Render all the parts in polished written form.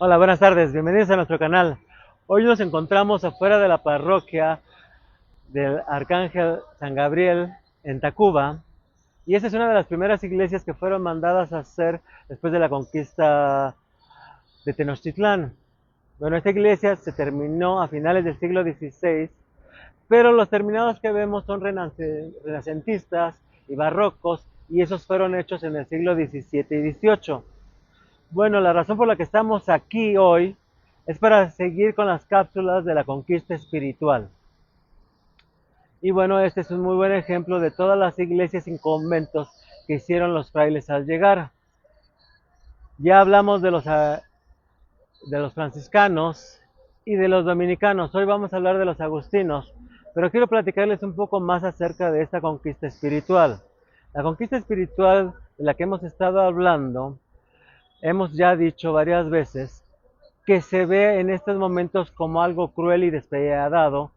Hola, buenas tardes, bienvenidos a nuestro canal. Hoy nos encontramos afuera de la parroquia del Arcángel San Gabriel en Tacuba, y esta es una de las primeras iglesias que fueron mandadas a hacer después de la conquista de Tenochtitlán. Bueno, esta iglesia se terminó a finales del siglo XVI, pero los terminados que vemos son renacentistas y barrocos, y esos fueron hechos en el siglo XVII y XVIII. Bueno, la razón por la que estamos aquí hoy es para seguir con las cápsulas de la conquista espiritual. Y bueno, este es un muy buen ejemplo de todas las iglesias y conventos que hicieron los frailes al llegar. Ya hablamos de los franciscanos y de los dominicanos. Hoy vamos a hablar de los agustinos, pero quiero platicarles un poco más acerca de esta conquista espiritual. La conquista espiritual de la que hemos estado hablando, hemos ya dicho varias veces, que se ve en estos momentos como algo cruel y despiadado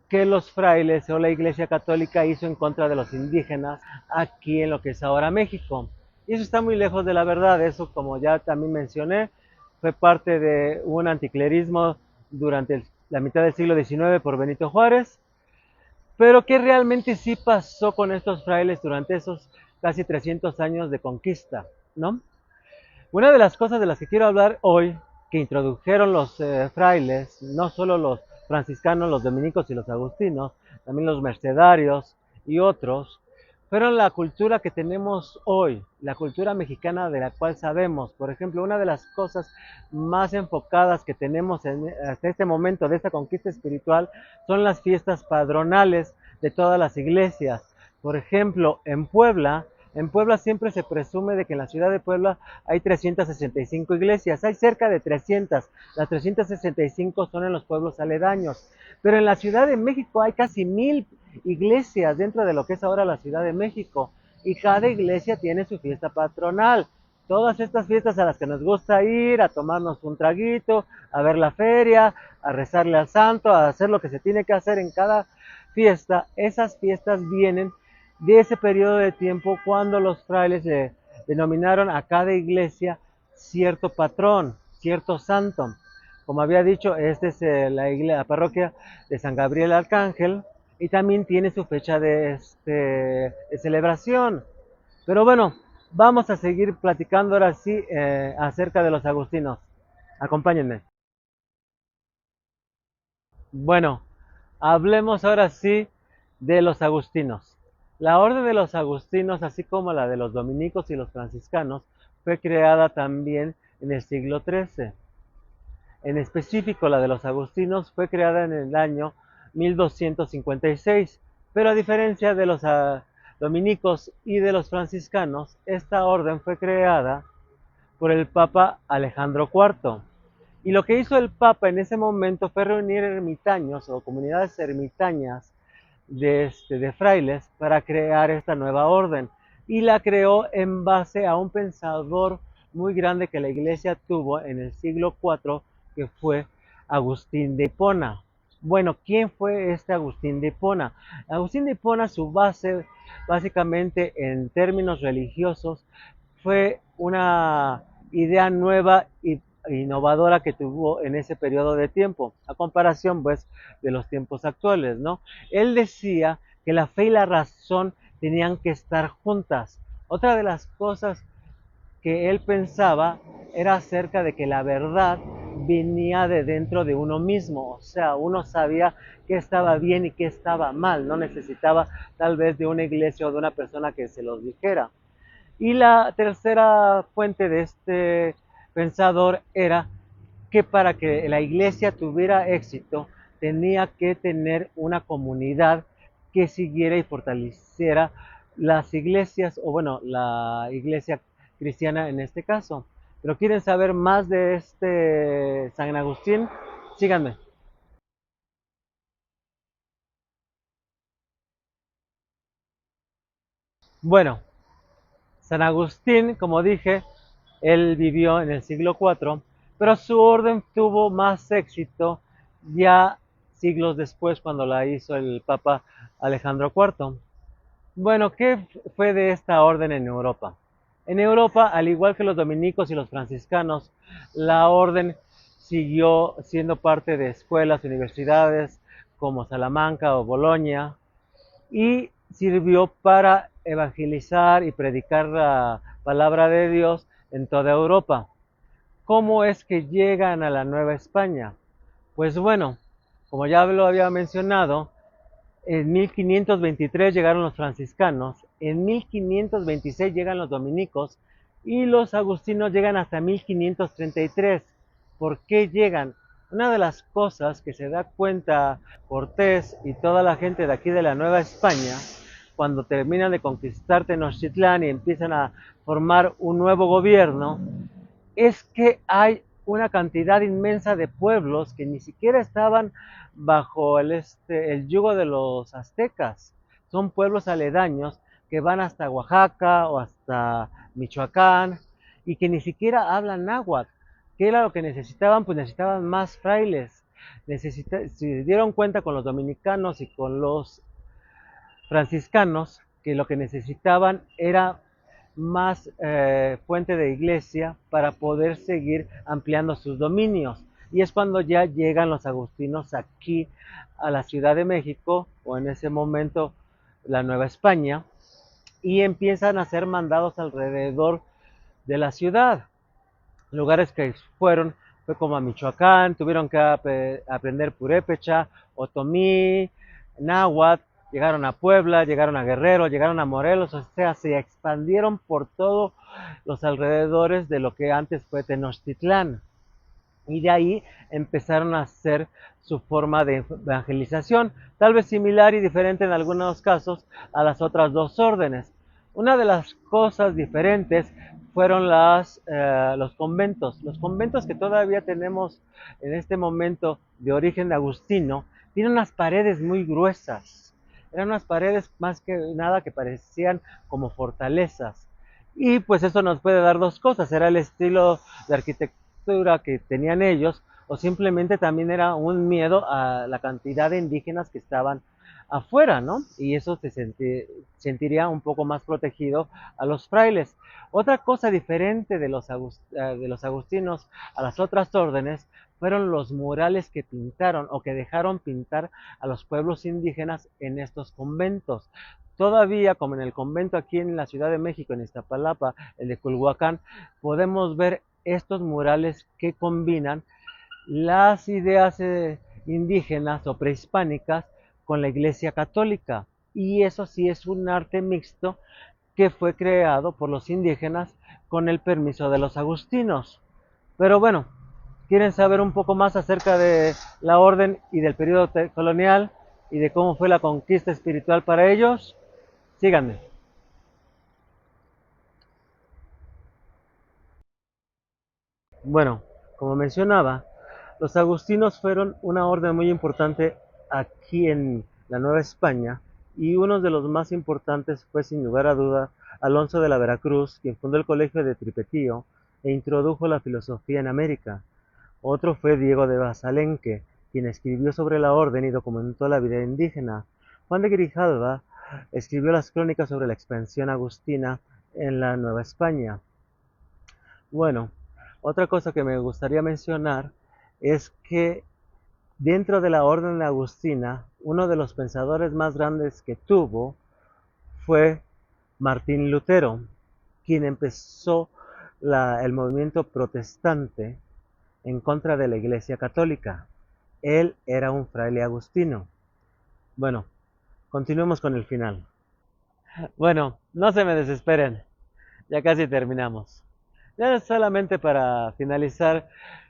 que los frailes o la Iglesia Católica hizo en contra de los indígenas aquí en lo que es ahora México. Y eso está muy lejos de la verdad. Eso, como ya también mencioné, fue parte de un anticlerismo durante la mitad del siglo XIX por Benito Juárez. Pero ¿qué realmente sí pasó con estos frailes durante esos casi 300 años de conquista? ¿No? Una de las cosas de las que quiero hablar hoy, que introdujeron los frailes, no solo los franciscanos, los dominicos y los agustinos, también los mercedarios y otros, fueron la cultura que tenemos hoy, la cultura mexicana de la cual sabemos. Por ejemplo, una de las cosas más enfocadas que tenemos hasta este momento de esta conquista espiritual son las fiestas padronales de todas las iglesias. Por ejemplo, en Puebla siempre se presume de que en la ciudad de Puebla hay 365 iglesias, hay cerca de 300, las 365 son en los pueblos aledaños, pero en la Ciudad de México hay casi 1000 iglesias dentro de lo que es ahora la Ciudad de México, y cada iglesia tiene su fiesta patronal. Todas estas fiestas a las que nos gusta ir, a tomarnos un traguito, a ver la feria, a rezarle al santo, a hacer lo que se tiene que hacer en cada fiesta, esas fiestas vienen de ese periodo de tiempo cuando los frailes denominaron a cada iglesia cierto patrón, cierto santo. Como había dicho, esta es la parroquia de San Gabriel Arcángel, y también tiene su fecha de celebración. Pero bueno, vamos a seguir platicando ahora sí acerca de los agustinos. Acompáñenme. Bueno, hablemos ahora sí de los agustinos. La orden de los agustinos, así como la de los dominicos y los franciscanos, fue creada también en el siglo XIII. En específico, la de los agustinos fue creada en el año 1256, pero a diferencia de los dominicos y de los franciscanos, esta orden fue creada por el Papa Alejandro IV. Y lo que hizo el Papa en ese momento fue reunir ermitaños o comunidades ermitañas de frailes para crear esta nueva orden. Y la creó en base a un pensador muy grande que la iglesia tuvo en el siglo IV, que fue Agustín de Hipona. Bueno, ¿quién fue este Agustín de Hipona? Agustín de Hipona, su base, básicamente en términos religiosos, fue una idea nueva y innovadora que tuvo en ese periodo de tiempo, a comparación pues de los tiempos actuales, ¿no? Él decía que la fe y la razón tenían que estar juntas. Otra de las cosas que él pensaba era acerca de que la verdad venía de dentro de uno mismo, o sea, uno sabía qué estaba bien y qué estaba mal, no necesitaba tal vez de una iglesia o de una persona que se los dijera. Y la tercera fuente de este pensador era que para que la iglesia tuviera éxito tenía que tener una comunidad que siguiera y fortaleciera las iglesias, o bueno, la iglesia cristiana en este caso. Pero quieren saber más de este San Agustín, síganme. Bueno, San Agustín, como dije, él vivió en el siglo IV, pero su orden tuvo más éxito ya siglos después cuando la hizo el Papa Alejandro IV. Bueno, ¿qué fue de esta orden en Europa? En Europa, al igual que los dominicos y los franciscanos, la orden siguió siendo parte de escuelas, universidades como Salamanca o Bolonia, y sirvió para evangelizar y predicar la palabra de Dios en toda Europa. ¿Cómo es que llegan a la Nueva España? Pues bueno, como ya lo había mencionado, en 1523 llegaron los franciscanos, en 1526 llegan los dominicos y los agustinos llegan hasta 1533. ¿Por qué llegan? Una de las cosas que se da cuenta Cortés y toda la gente de aquí de la Nueva España, cuando terminan de conquistar Tenochtitlán y empiezan a formar un nuevo gobierno, es que hay una cantidad inmensa de pueblos que ni siquiera estaban bajo el yugo de los aztecas. Son pueblos aledaños que van hasta Oaxaca o hasta Michoacán y que ni siquiera hablan náhuatl. ¿Qué era lo que necesitaban? Pues necesitaban más frailes. Se dieron cuenta con los dominicanos y con los franciscanos que lo que necesitaban era más fuente de iglesia para poder seguir ampliando sus dominios. Y es cuando ya llegan los agustinos aquí a la Ciudad de México, o en ese momento la Nueva España, y empiezan a ser mandados alrededor de la ciudad. Lugares que fue como a Michoacán, tuvieron que aprender purépecha, otomí, náhuatl, llegaron a Puebla, llegaron a Guerrero, llegaron a Morelos, o sea, se expandieron por todos los alrededores de lo que antes fue Tenochtitlán. Y de ahí empezaron a hacer su forma de evangelización, tal vez similar y diferente en algunos casos a las otras dos órdenes. Una de las cosas diferentes fueron los conventos. Los conventos que todavía tenemos en este momento de origen agustino tienen unas paredes muy gruesas. Eran unas paredes más que nada que parecían como fortalezas. Y pues eso nos puede dar dos cosas. Era el estilo de arquitectura que tenían ellos, o simplemente también era un miedo a la cantidad de indígenas que estaban afuera, ¿no? Y eso sentiría un poco más protegido a los frailes. Otra cosa diferente de los agustinos a las otras órdenes fueron los murales que pintaron o que dejaron pintar a los pueblos indígenas en estos conventos. Todavía, como en el convento aquí en la Ciudad de México, en Iztapalapa, el de Culhuacán, podemos ver estos murales que combinan las ideas indígenas o prehispánicas con la Iglesia Católica. Y eso sí es un arte mixto que fue creado por los indígenas con el permiso de los agustinos. Pero bueno, ¿quieren saber un poco más acerca de la orden y del periodo colonial y de cómo fue la conquista espiritual para ellos? Síganme. Bueno, como mencionaba, los agustinos fueron una orden muy importante aquí en la Nueva España, y uno de los más importantes fue sin lugar a duda Alonso de la Veracruz, quien fundó el colegio de Tripetío e introdujo la filosofía en América. Otro fue Diego de Basalenque, quien escribió sobre la orden y documentó la vida indígena. Juan de Grijalva escribió las crónicas sobre la expansión agustina en la Nueva España. Bueno, otra cosa que me gustaría mencionar es que dentro de la orden agustina, uno de los pensadores más grandes que tuvo fue Martín Lutero, quien empezó el movimiento protestante en contra de la Iglesia Católica. Él era un fraile agustino. Bueno, continuemos con el final. Bueno, no se me desesperen, ya casi terminamos. Ya solamente para finalizar,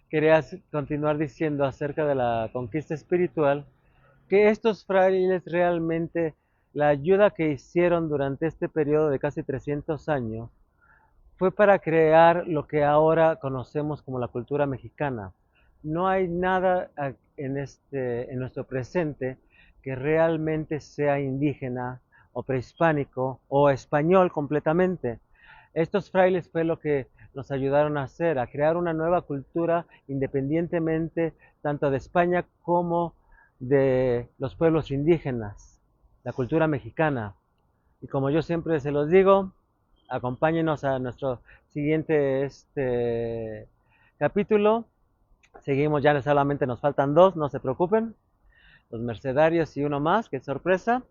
quería continuar diciendo acerca de la conquista espiritual, que estos frailes realmente, la ayuda que hicieron durante este periodo de casi 300 años, fue para crear lo que ahora conocemos como la cultura mexicana. No hay nada en nuestro presente que realmente sea indígena o prehispánico o español completamente. Estos frailes fue lo que nos ayudaron a hacer, a crear una nueva cultura independientemente tanto de España como de los pueblos indígenas, la cultura mexicana. Y como yo siempre se los digo, acompáñenos a nuestro siguiente capítulo. Seguimos, ya solamente nos faltan dos, no se preocupen. Los mercenarios y uno más, que es sorpresa.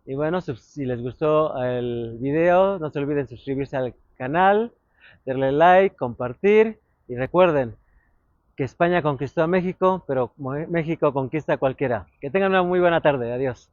Y bueno, si les gustó el video, no se olviden suscribirse al canal, darle like, compartir y recuerden que España conquistó a México, pero México conquista a cualquiera. Que tengan una muy buena tarde. Adiós.